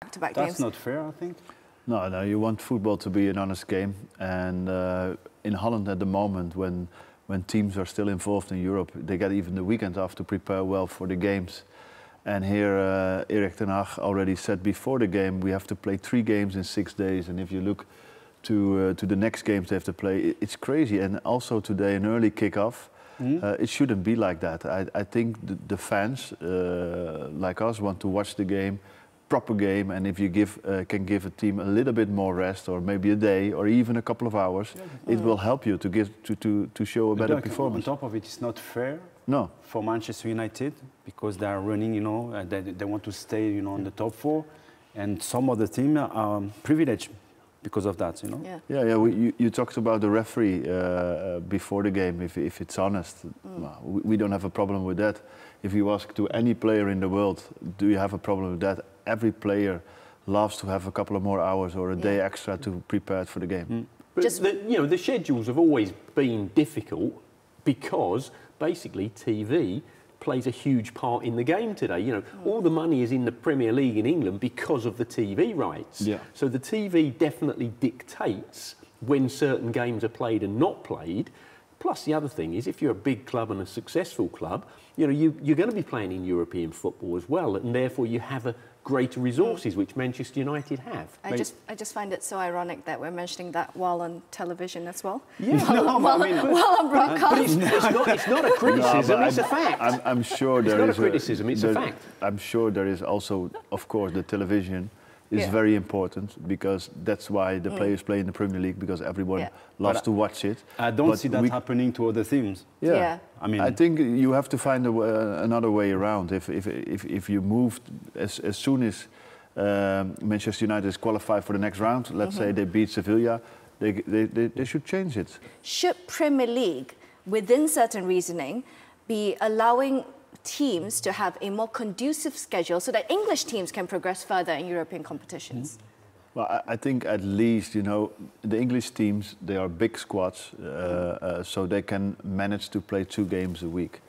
back-to-back That's games. not fair, I think. No, no, you want football to be an honest game. And in Holland at the moment, when teams are still involved in Europe, they get even the weekend off to prepare well for the games. And here, Erik ten Hag already said before the game, we have to play 3 games in 6 days. And if you look to the next games they have to play, it's crazy. And also today, an early kick-off. It shouldn't be like that. I think the fans, like us, want to watch the game, proper game, and if you can give a team a little bit more rest, or maybe a day, or even a couple of hours, it will help you to show a better performance. On top of it, it's not fair. No. For Manchester United, because they are running, you know, they want to stay, you know, on the top 4, and some of the team are privileged because of that, you know. Yeah. You talked about the referee before the game. If it's honest, well, we don't have a problem with that. If you ask to any player in the world, do you have a problem with that? Every player loves to have a couple of more hours or a day extra to prepare for the game. But the schedules have always been difficult because basically TV plays a huge part in the game today. You know, all the money is in the Premier League in England because of the TV rights. Yeah. So the TV definitely dictates when certain games are played and not played. Plus, the other thing is, if you're a big club and a successful club, you know, you're going to be playing in European football as well, and therefore you have a greater resources, which Manchester United have. I just find it so ironic that we're mentioning that while on television as well. Yeah, while on broadcast. It's not a criticism, it's a fact. I'm sure there is not a criticism, it's a fact. I'm sure there is also, of course, the television is very important, because that's why the players play in the Premier League, because everyone loves to watch it. I don't see that happening to other teams. Yeah. I mean, I think you have to find another way around. If you move as soon as Manchester United is qualified for the next round, let's say they beat Sevilla, they should change it. Should Premier League, within certain reasoning, be allowing teams to have a more conducive schedule so that English teams can progress further in European competitions? Well, I think at least, you know, the English teams, they are big squads, so they can manage to play 2 games a week.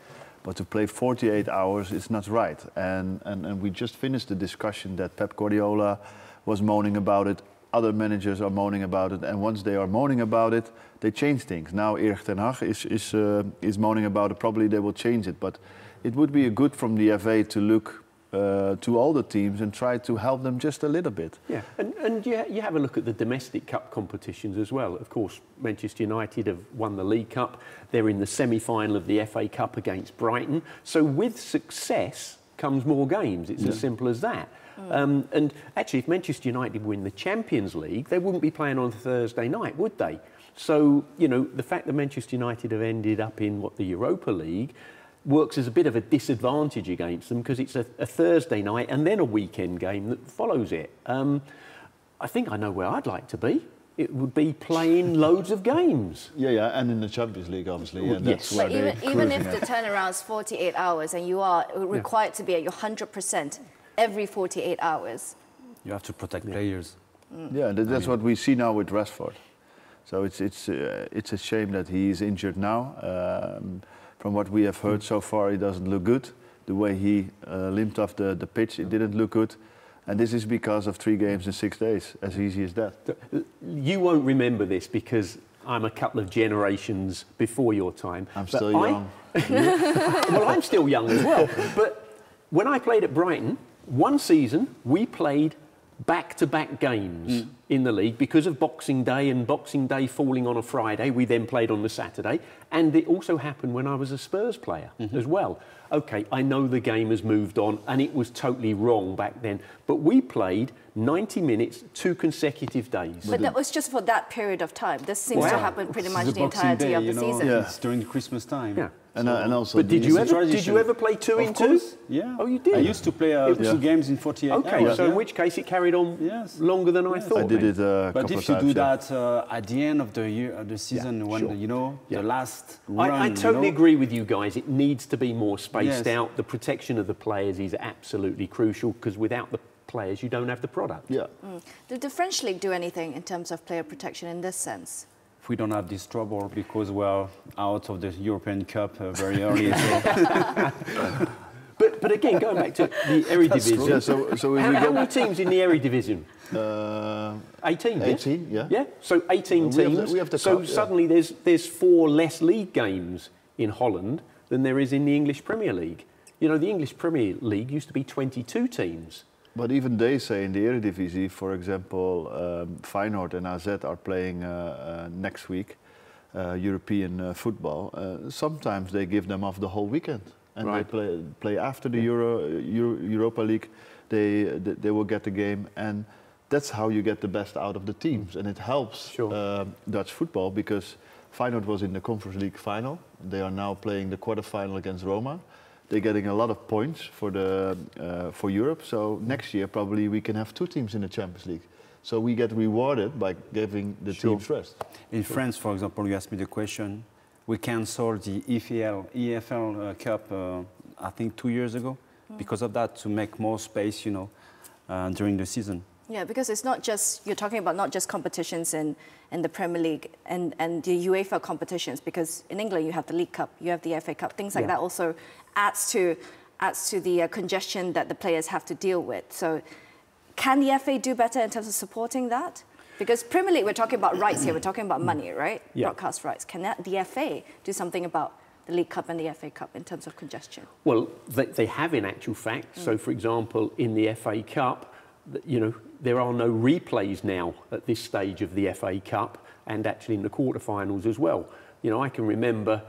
But to play 48 hours is not right. And we just finished the discussion that Pep Guardiola was moaning about it, other managers are moaning about it, and once they are moaning about it, they change things. Now Erik ten Hag is moaning about it, probably they will change it. But it would be good from the FA to look to all the teams and try to help them just a little bit. Yeah, and you have a look at the domestic cup competitions as well. Of course, Manchester United have won the League Cup. They're in the semi-final of the FA Cup against Brighton. So with success comes more games. It's as simple as that. And actually, if Manchester United win the Champions League, they wouldn't be playing on Thursday night, would they? So, you know, the fact that Manchester United have ended up in the Europa League works as a bit of a disadvantage against them, because it's a Thursday night and then a weekend game that follows it. I think I know where I'd like to be. It would be playing loads of games. Yeah, and in the Champions League, obviously. Yeah, that's where even if the turnaround is 48 hours and you are required to be at your 100% every 48 hours. You have to protect players. Yeah, that's what we see now with Rashford. So it's a shame that he is injured now. From what we have heard so far, he doesn't look good. The way he limped off the pitch, it didn't look good. And this is because of 3 games in 6 days, as easy as that. You won't remember this because I'm a couple of generations before your time. I'm still young. Well, I'm still young as well. But when I played at Brighton, one season we played back-to-back games in the league because of Boxing Day, and Boxing Day falling on a Friday. We then played on the Saturday, and it also happened when I was a Spurs player as well. OK, I know the game has moved on and it was totally wrong back then, but we played 90 minutes, 2 consecutive days. But that was just for that period of time. This seems to happen pretty much the entirety of the season. Yeah. It's during Christmas time. Yeah. And also, but did you ever play 2 in 2? Yeah. Oh, you did? I used to play 2 games in 48 hours. OK, so in which case it carried on longer than I thought. I did it a couple of times. But if you do that at the end of the year, the season, when you know the last run, I totally agree with you guys. It needs to be more spaced out. The protection of the players is absolutely crucial, because without the players, you don't have the product. Yeah. Did the French league do anything in terms of player protection in this sense? We don't have this trouble because we're out of the European Cup very early. But But again, going back to the Eredivisie. Yeah, so how many teams in the Eredivisie? 18, 18, yeah. Yeah, so 18 teams. We have the so cup, yeah. suddenly there's 4 less league games in Holland than there is in the English Premier League. You know, the English Premier League used to be 22 teams. But even they say in the Eredivisie, for example, Feyenoord and AZ are playing next week, European football. Sometimes they give them off the whole weekend, and Right. they play after the Europa League. They will get the game, and that's how you get the best out of the teams, and it helps Dutch football because Feyenoord was in the Conference League final. They are now playing the quarterfinal against Roma. They're getting a lot of points for Europe. So next year probably we can have 2 teams in the Champions League. So we get rewarded by giving the teams rest. In France, for example, you asked me the question. We cancelled the EFL Cup, I think 2 years ago, because of that, to make more space, you know, during the season. Yeah, because it's not just, you're talking about not just competitions in the Premier League and the UEFA competitions, because in England you have the League Cup, you have the FA Cup, things like that also adds to the congestion that the players have to deal with. So can the FA do better in terms of supporting that? Because Premier League, we're talking about rights here, we're talking about money, right? Yeah. Broadcast rights. Can the FA do something about the League Cup and the FA Cup in terms of congestion? Well, they have in actual fact. So, for example, in the FA Cup, you know, there are no replays now at this stage of the FA Cup and actually in the quarterfinals as well. You know, I can remember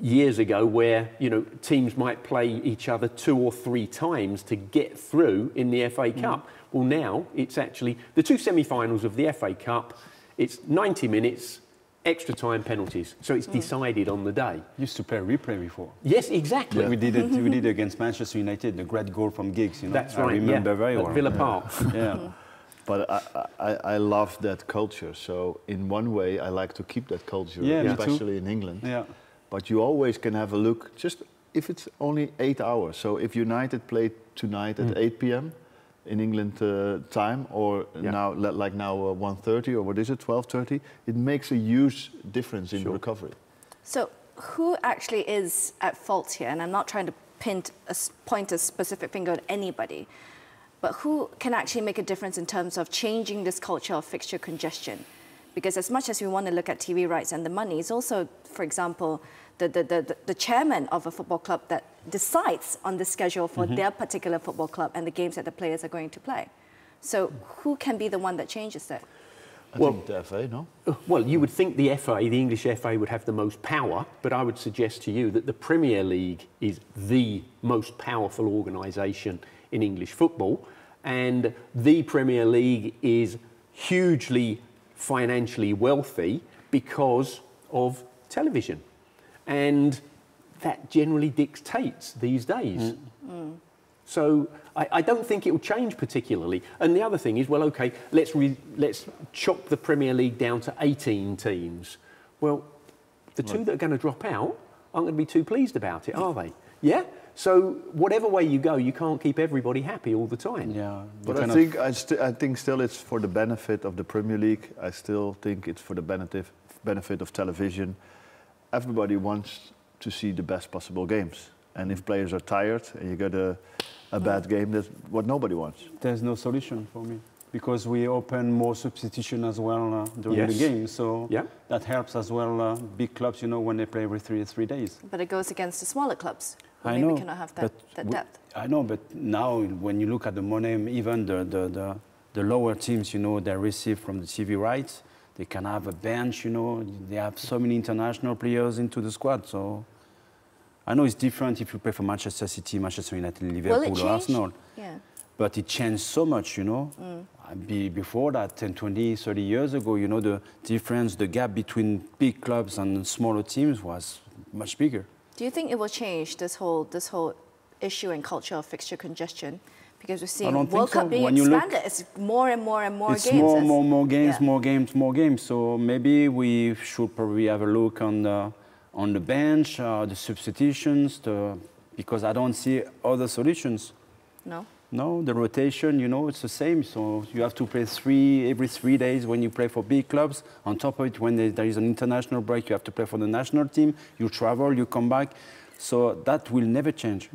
years ago where, you know, teams might play each other 2 or 3 times to get through in the FA Cup. Well, now it's actually the 2 semi-finals of the FA Cup. It's 90 minutes, extra time, penalties. So it's decided on the day. Used to play replay before. Yes, exactly. We did it. We did it against Manchester United, the great goal from Giggs. You know, That's right. I remember very at well. Villa Park. Yeah. But I love that culture. So in one way, I like to keep that culture, Yeah, me too. especially in England. Yeah. But you always can have a look, just if it's only 8 hours. So if United played tonight at 8 p.m. in England time, or now 1:30 or what is it, 12:30, it makes a huge difference in the recovery. So who actually is at fault here? And I'm not trying to point a specific finger at anybody, but who can actually make a difference in terms of changing this culture of fixture congestion? Because as much as we want to look at TV rights and the money, it's also, for example, the chairman of a football club that decides on the schedule for their particular football club and the games that the players are going to play. So who can be the one that changes that? I think the FA, no? Well, you would think the FA, the English FA, would have the most power, but I would suggest to you that the Premier League is the most powerful organisation in English football, and the Premier League is hugely financially wealthy because of television. And that generally dictates these days. So I don't think it will change particularly. And the other thing is, well, OK, let's chop the Premier League down to 18 teams. Well, the 2 that are going to drop out aren't going to be too pleased about it, are they? Yeah? So whatever way you go, you can't keep everybody happy all the time. Yeah. But I think still it's for the benefit of the Premier League. I still think it's for the benefit of television. Everybody wants to see the best possible games. And if players are tired and you get a bad game, that's what nobody wants. There's no solution for me because we open more substitution as well during the game. So that helps as well big clubs, you know, when they play every three days. But it goes against the smaller clubs. I know. Maybe cannot have that depth. I know, but now when you look at the money, even the lower teams, you know, they receive from the TV rights. They can have a bench, you know. They have so many international players into the squad. So I know it's different if you play for Manchester City, Manchester United, Liverpool, or Arsenal. Yeah. But it changed so much, you know. Before that, 10, 20, 30 years ago, you know, the difference, the gap between big clubs and smaller teams was much bigger. Do you think it will change this whole issue and culture of fixture congestion? Because we're seeing World Cup being expanded. It's more and more and more games. It's more games, more games. So maybe we should probably have a look on the bench, the substitutions, because I don't see other solutions. No? No, the rotation, you know, it's the same. So you have to play every 3 days when you play for big clubs. On top of it, when there is an international break, you have to play for the national team. You travel, you come back. So that will never change.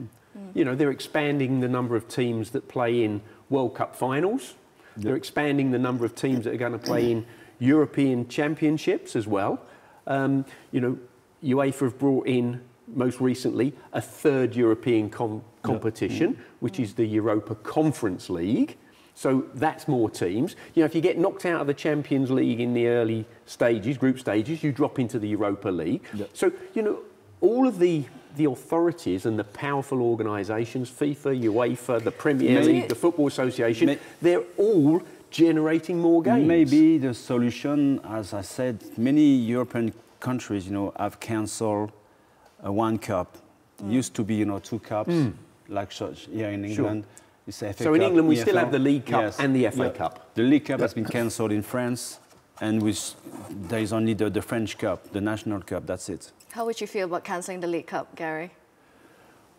You know, they're expanding the number of teams that play in World Cup finals. They're expanding the number of teams that are going to play in European championships as well. You know, UEFA have brought in, most recently, a third European competition, which is the Europa Conference League. So that's more teams. You know, if you get knocked out of the Champions League in the early stages, group stages, you drop into the Europa League. So, you know, all of the authorities and the powerful organisations, FIFA, UEFA, the Premier League, the Football Association, they're all generating more games. Maybe the solution, as I said, many European countries, you know, have cancelled one cup. It used to be, you know, two cups, like such here in England. It's FA so in Cup, England, we EFL. still have the League Cup and the FA Cup. The League Cup has been cancelled in France, and there is only the French Cup, the National Cup, that's it. How would you feel about cancelling the League Cup, Gary?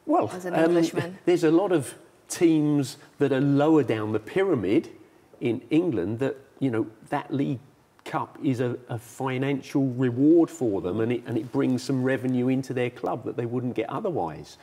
Well, as an Englishman, there's a lot of teams that are lower down the pyramid in England that, you know, that League Cup is a financial reward for them, and it brings some revenue into their club that they wouldn't get otherwise.